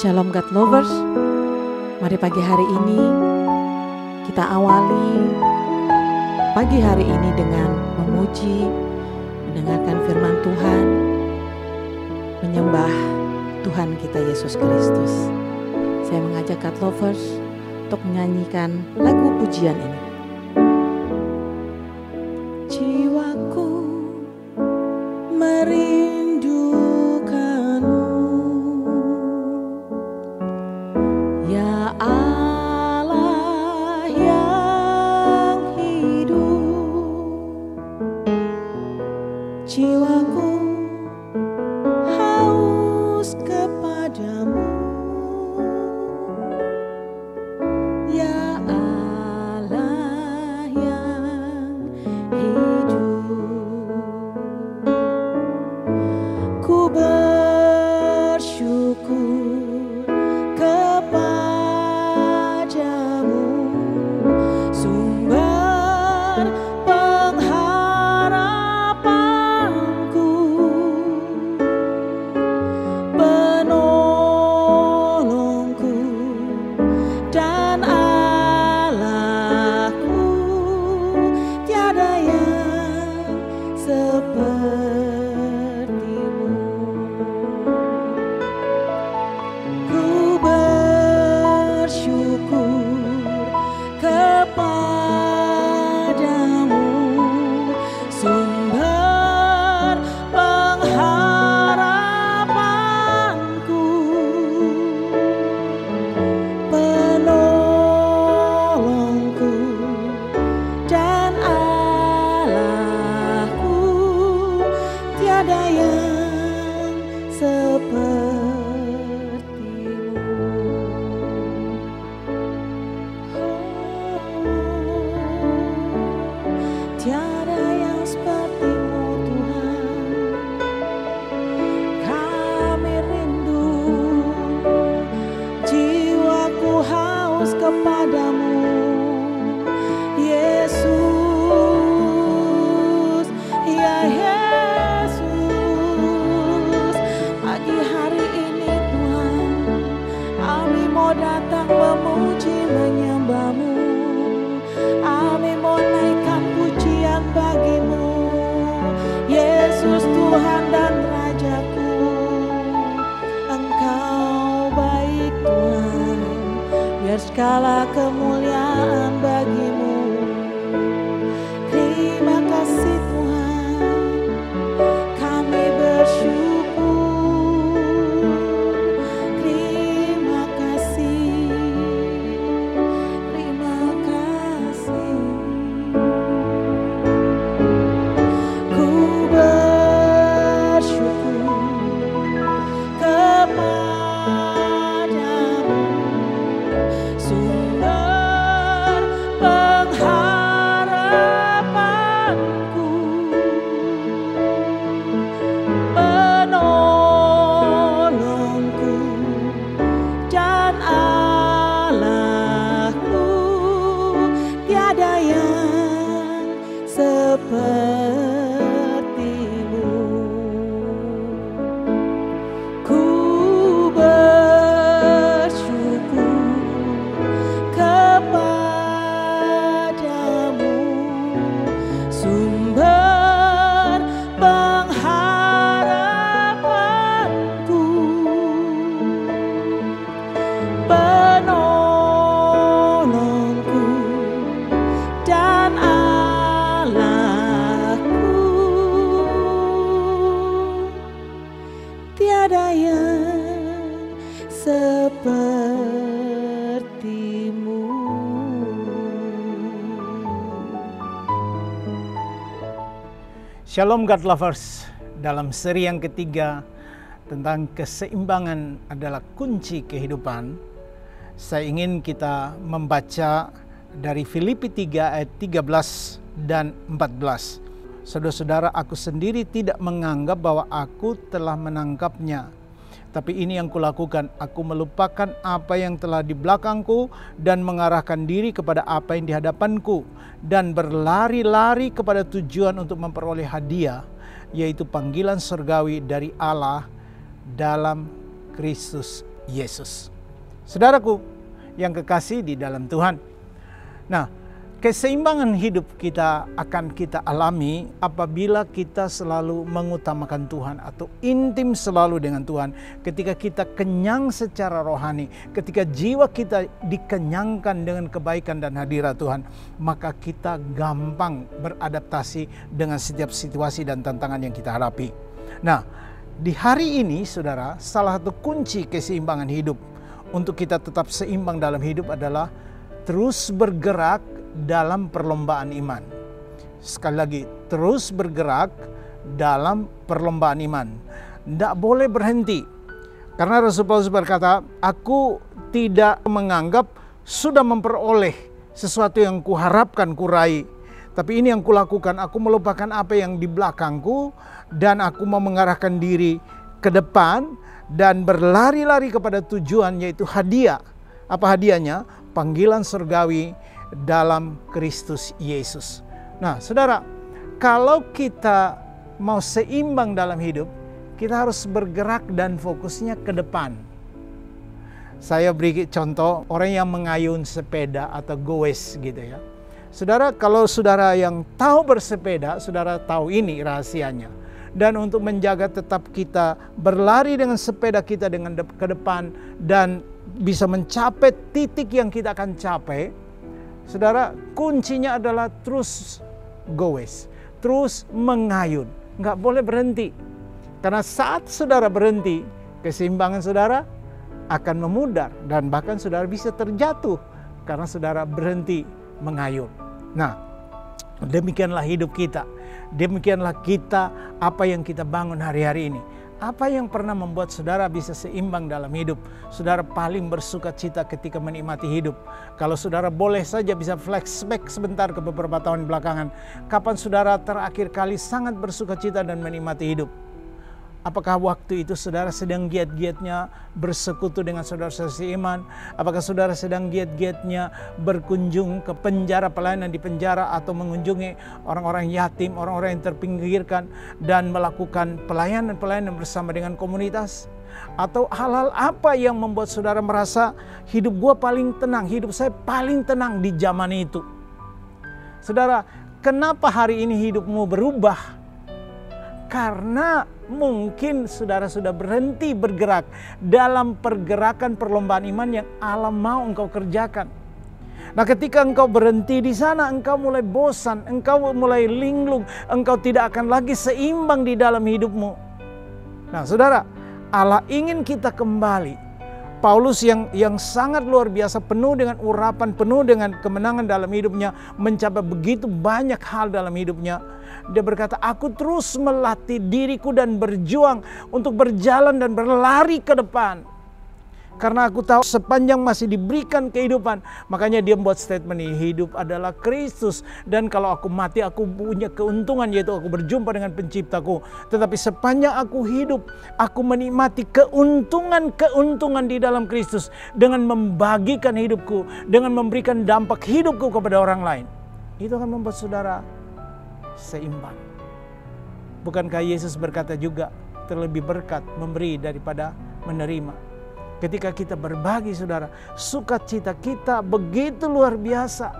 Shalom God Lovers, mari pagi hari ini kita awali pagi hari ini dengan memuji, mendengarkan firman Tuhan, menyembah Tuhan kita Yesus Kristus. Saya mengajak God Lovers untuk menyanyikan lagu pujian ini. Jiwaku merindukanmu, ya Allah yang hidup. Jiwaku haus kepadamu, ya Allah sepertimu. Ku bersyukur kepadamu, sumber pengharapanku, penolongku dan Allahku. Tiada yang sepertimu. Shalom God Lovers, dalam seri yang ketiga tentang keseimbangan adalah kunci kehidupan, saya ingin kita membaca dari Filipi 3 ayat 13 dan 14. Saudara-saudara, aku sendiri tidak menganggap bahwa aku telah menangkapnya. Tapi ini yang kulakukan, aku melupakan apa yang telah di belakangku dan mengarahkan diri kepada apa yang di hadapanku, dan berlari-lari kepada tujuan untuk memperoleh hadiah, yaitu panggilan surgawi dari Allah dalam Kristus Yesus. Saudaraku yang kekasih di dalam Tuhan. Nah, keseimbangan hidup kita akan kita alami apabila kita selalu mengutamakan Tuhan atau intim selalu dengan Tuhan. Ketika kita kenyang secara rohani, ketika jiwa kita dikenyangkan dengan kebaikan dan hadirat Tuhan, maka kita gampang beradaptasi dengan setiap situasi dan tantangan yang kita hadapi. Nah, di hari ini saudara, salah satu kunci keseimbangan hidup untuk kita tetap seimbang dalam hidup adalah terus bergerak dalam perlombaan iman. Sekali lagi, terus bergerak dalam perlombaan iman. Tidak boleh berhenti. Karena Rasul Paulus berkata, aku tidak menganggap sudah memperoleh sesuatu yang kuharapkan kurai. Tapi ini yang kulakukan, aku melupakan apa yang di belakangku dan aku mau mengarahkan diri ke depan dan berlari-lari kepada tujuan, yaitu hadiah. Apa hadiahnya? Panggilan surgawi dalam Kristus Yesus. Nah, saudara, kalau kita mau seimbang dalam hidup, kita harus bergerak dan fokusnya ke depan. Saya beri contoh orang yang mengayun sepeda atau goes gitu ya. Saudara, kalau saudara yang tahu bersepeda, saudara tahu ini rahasianya. Dan untuk menjaga tetap kita berlari dengan sepeda kita dengan ke depan dan bisa mencapai titik yang kita akan capai, saudara, kuncinya adalah terus goes, terus mengayun, nggak boleh berhenti. Karena saat saudara berhenti, keseimbangan saudara akan memudar dan bahkan saudara bisa terjatuh karena saudara berhenti mengayun. Nah, demikianlah hidup kita, demikianlah kita apa yang kita bangun hari-hari ini. Apa yang pernah membuat saudara bisa seimbang dalam hidup? Saudara paling bersuka cita ketika menikmati hidup. Kalau saudara boleh saja bisa flashback sebentar ke beberapa tahun belakangan. Kapan saudara terakhir kali sangat bersuka cita dan menikmati hidup? Apakah waktu itu saudara sedang giat-giatnya bersekutu dengan saudara-saudara seiman? Apakah saudara sedang giat-giatnya berkunjung ke penjara, pelayanan di penjara, atau mengunjungi orang-orang yatim, orang-orang yang terpinggirkan, dan melakukan pelayanan-pelayanan bersama dengan komunitas? Atau hal-hal apa yang membuat saudara merasa hidup gua paling tenang, hidup saya paling tenang di zaman itu? Saudara, kenapa hari ini hidupmu berubah? Karena mungkin saudara sudah berhenti bergerak dalam pergerakan perlombaan iman yang Allah mau engkau kerjakan. Nah, ketika engkau berhenti di sana, engkau mulai bosan, engkau mulai linglung, engkau tidak akan lagi seimbang di dalam hidupmu. Nah, saudara, Allah ingin kita kembali. Paulus yang sangat luar biasa, penuh dengan urapan, penuh dengan kemenangan dalam hidupnya, mencapai begitu banyak hal dalam hidupnya. Dia berkata, aku terus melatih diriku dan berjuang untuk berjalan dan berlari ke depan. Karena aku tahu sepanjang masih diberikan kehidupan. Makanya dia membuat statement ini, hidup adalah Kristus. Dan kalau aku mati, aku punya keuntungan, yaitu aku berjumpa dengan penciptaku. Tetapi sepanjang aku hidup, aku menikmati keuntungan-keuntungan di dalam Kristus. Dengan membagikan hidupku, dengan memberikan dampak hidupku kepada orang lain. Itu akan membuat saudara seimbang. Bukankah Yesus berkata juga, terlebih berkat memberi daripada menerima. Ketika kita berbagi, saudara, sukacita kita begitu luar biasa.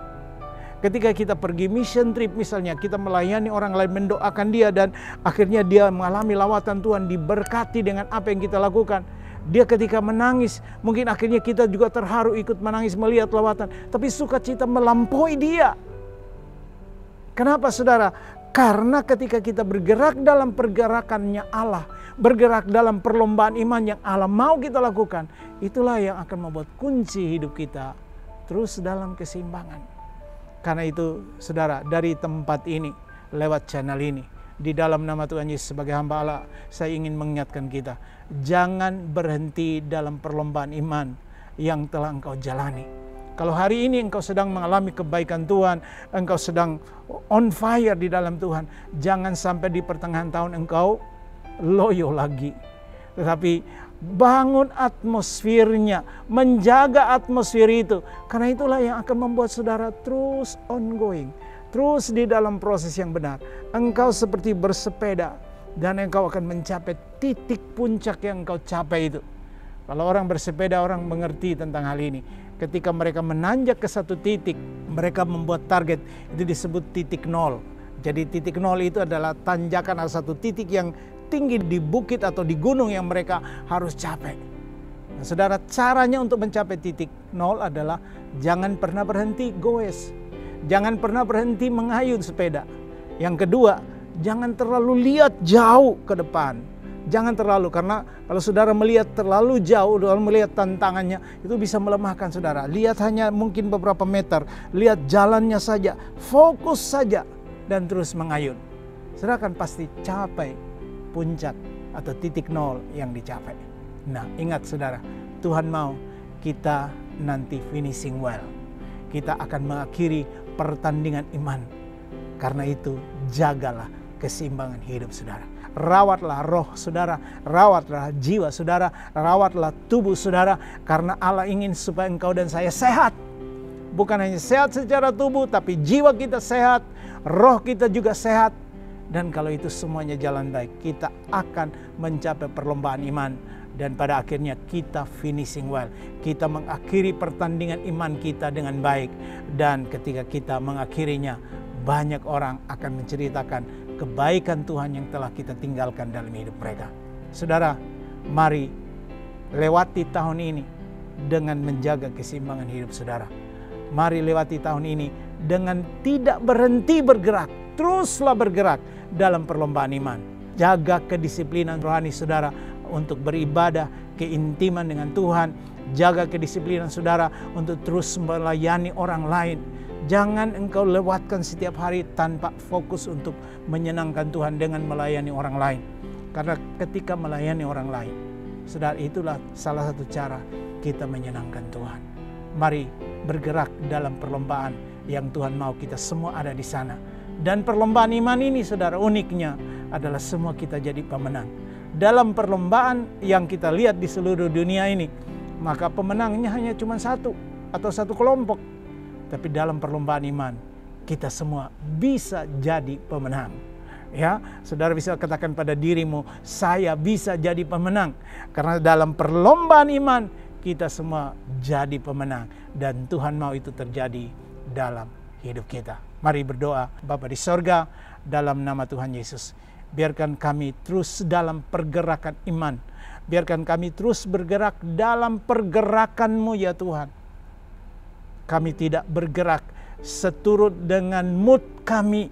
Ketika kita pergi mission trip misalnya, kita melayani orang lain, mendoakan dia, dan akhirnya dia mengalami lawatan Tuhan, diberkati dengan apa yang kita lakukan. Dia ketika menangis, mungkin akhirnya kita juga terharu ikut menangis melihat lawatan. Tapi sukacita melampaui dia. Kenapa, saudara? Karena ketika kita bergerak dalam pergerakannya Allah, bergerak dalam perlombaan iman yang Allah mau kita lakukan, itulah yang akan membuat kunci hidup kita terus dalam keseimbangan. Karena itu, saudara, dari tempat ini, lewat channel ini, di dalam nama Tuhan Yesus sebagai hamba Allah, saya ingin mengingatkan kita, jangan berhenti dalam perlombaan iman yang telah engkau jalani. Kalau hari ini engkau sedang mengalami kebaikan Tuhan, engkau sedang on fire di dalam Tuhan, jangan sampai di pertengahan tahun engkau loyo lagi. Tetapi bangun atmosfernya, menjaga atmosfer itu. Karena itulah yang akan membuat saudara terus ongoing, terus di dalam proses yang benar. Engkau seperti bersepeda dan engkau akan mencapai titik puncak yang engkau capai itu. Kalau orang bersepeda, orang mengerti tentang hal ini. Ketika mereka menanjak ke satu titik, mereka membuat target, itu disebut titik nol. Jadi titik nol itu adalah tanjakan atau satu titik yang tinggi di bukit atau di gunung yang mereka harus capai. Nah, saudara, caranya untuk mencapai titik nol adalah jangan pernah berhenti goes. Jangan pernah berhenti mengayun sepeda. Yang kedua, jangan terlalu lihat jauh ke depan. Jangan terlalu, karena kalau saudara melihat terlalu jauh, dalam melihat tantangannya, itu bisa melemahkan saudara. Lihat hanya mungkin beberapa meter, lihat jalannya saja, fokus saja, dan terus mengayun. Saudara akan pasti capai puncak atau titik nol yang dicapai. Nah, ingat saudara, Tuhan mau kita nanti finishing well. Kita akan mengakhiri pertandingan iman. Karena itu, jagalah keseimbangan hidup saudara. Rawatlah roh saudara, rawatlah jiwa saudara, rawatlah tubuh saudara. Karena Allah ingin supaya engkau dan saya sehat. Bukan hanya sehat secara tubuh, tapi jiwa kita sehat, roh kita juga sehat. Dan kalau itu semuanya jalan baik, kita akan mencapai perlombaan iman. Dan pada akhirnya kita finishing well. Kita mengakhiri pertandingan iman kita dengan baik. Dan ketika kita mengakhirinya, banyak orang akan menceritakan kebaikan Tuhan yang telah kita tinggalkan dalam hidup mereka. Saudara, mari lewati tahun ini dengan menjaga keseimbangan hidup saudara. Mari lewati tahun ini dengan tidak berhenti bergerak. Teruslah bergerak dalam perlombaan iman. Jaga kedisiplinan rohani saudara untuk beribadah, keintiman dengan Tuhan. Jaga kedisiplinan saudara untuk terus melayani orang lain. Jangan engkau lewatkan setiap hari tanpa fokus untuk menyenangkan Tuhan dengan melayani orang lain. Karena ketika melayani orang lain, saudara, itulah salah satu cara kita menyenangkan Tuhan. Mari bergerak dalam perlombaan yang Tuhan mau kita semua ada di sana. Dan perlombaan iman ini, saudara, uniknya adalah semua kita jadi pemenang. Dalam perlombaan yang kita lihat di seluruh dunia ini, maka pemenangnya hanya cuma satu atau satu kelompok. Tapi dalam perlombaan iman, kita semua bisa jadi pemenang. Ya, saudara bisa katakan pada dirimu, saya bisa jadi pemenang. Karena dalam perlombaan iman, kita semua jadi pemenang. Dan Tuhan mau itu terjadi dalam hidup kita. Mari berdoa. Bapa di sorga, dalam nama Tuhan Yesus, biarkan kami terus dalam pergerakan iman. Biarkan kami terus bergerak dalam pergerakan-Mu ya Tuhan. Kami tidak bergerak seturut dengan mood kami,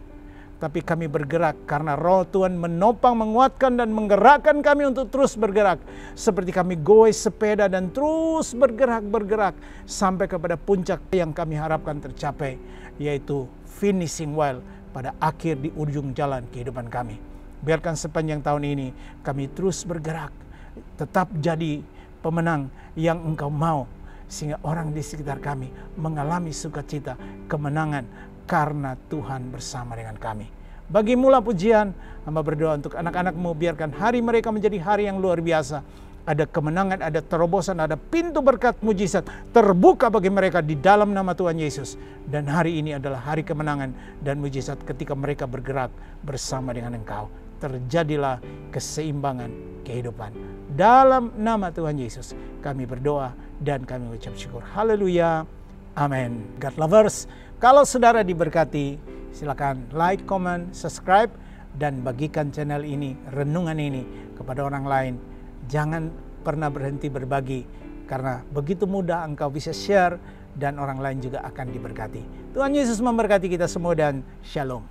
tapi kami bergerak karena Roh Tuhan menopang, menguatkan, dan menggerakkan kami untuk terus bergerak. Seperti kami goes sepeda dan terus bergerak sampai kepada puncak yang kami harapkan tercapai, yaitu finishing well pada akhir di ujung jalan kehidupan kami. Biarkan sepanjang tahun ini kami terus bergerak, tetap jadi pemenang yang Engkau mau, sehingga orang di sekitar kami mengalami sukacita, kemenangan, karena Tuhan bersama dengan kami. Bagi mula pujian, hamba berdoa untuk anak-anak-Mu, biarkan hari mereka menjadi hari yang luar biasa. ada kemenangan, ada terobosan, ada pintu berkat mujizat terbuka bagi mereka di dalam nama Tuhan Yesus. Dan hari ini adalah hari kemenangan dan mujizat ketika mereka bergerak bersama dengan Engkau. Terjadilah keseimbangan kehidupan. Dalam nama Tuhan Yesus kami berdoa dan kami ucap syukur. Haleluya. Amin. God lovers, kalau saudara diberkati, silakan like, comment, subscribe, dan bagikan channel ini, renungan ini kepada orang lain. Jangan pernah berhenti berbagi, karena begitu mudah engkau bisa share dan orang lain juga akan diberkati. Tuhan Yesus memberkati kita semua dan shalom.